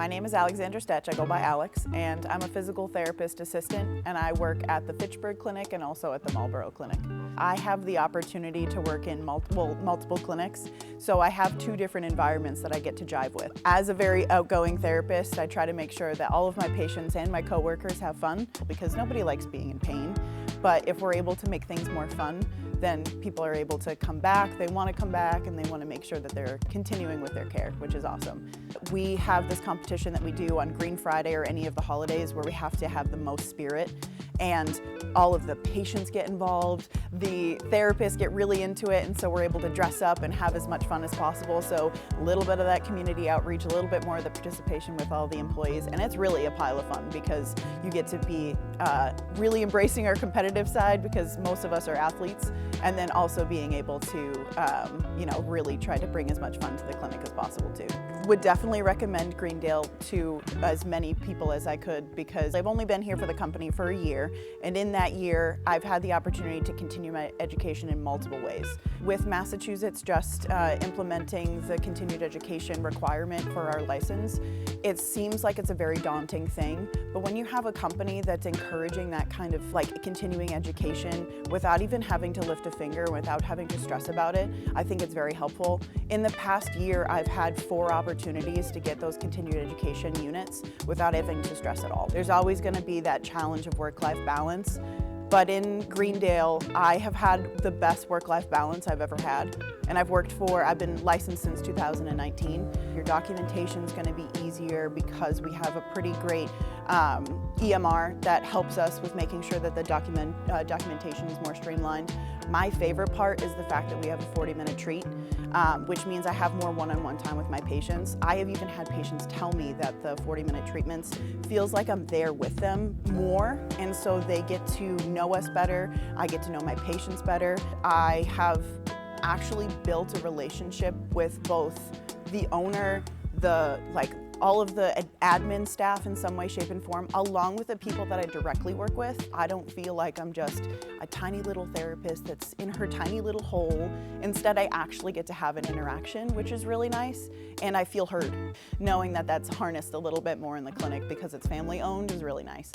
My name is Alex Stetch. I go by Alex, and I'm a physical therapist assistant, and I work at the Fitchburg clinic and also at the Marlborough clinic. I have the opportunity to work in multiple clinics, so I have two different environments that I get to jive with. As a very outgoing therapist, I try to make sure that all of my patients and my coworkers have fun, because nobody likes being in pain. But if we're able to make things more fun, then people are able to come back, they want to come back, and they want to make sure that they're continuing with their care, which is awesome. We have this competition that we do on Green Friday or any of the holidays where we have to have the most spirit, and all of the patients get involved, the therapists get really into it, and so we're able to dress up and have as much fun as possible. So a little bit of that community outreach, a little bit more of the participation with all the employees, and it's really a pile of fun because you get to be really embracing our competitive side, because most of us are athletes, and then also being able to really try to bring as much fun to the clinic as possible too. Would definitely recommend Greendale to as many people as I could, because I've only been here for the company for a year, and in that year I've had the opportunity to continue my education in multiple ways. With Massachusetts just implementing the continued education requirement for our license, it seems like it's a very daunting thing, but when you have a company that's encouraging that kind of continuing education without even having to lift a finger, without having to stress about it, I think it's very helpful. In the past year, I've had 4 opportunities to get those continued education units without having to stress at all. There's always going to be that challenge of work-life balance, but in Greendale, I have had the best work-life balance I've ever had. And I've been licensed since 2019. Your documentation is going to be easier because we have a pretty great EMR that helps us with making sure that the documentation is more streamlined. My favorite part is the fact that we have a 40-minute treat, which means I have more one-on-one time with my patients. I have even had patients tell me that the 40-minute treatments feels like I'm there with them more, and so they get to know us better. I get to know my patients better. I have actually built a relationship with both the owner, all of the admin staff in some way, shape, and form, along with the people that I directly work with. I don't feel like I'm just a tiny little therapist that's in her tiny little hole. Instead, I actually get to have an interaction, which is really nice, and I feel heard. Knowing that that's harnessed a little bit more in the clinic because it's family owned is really nice.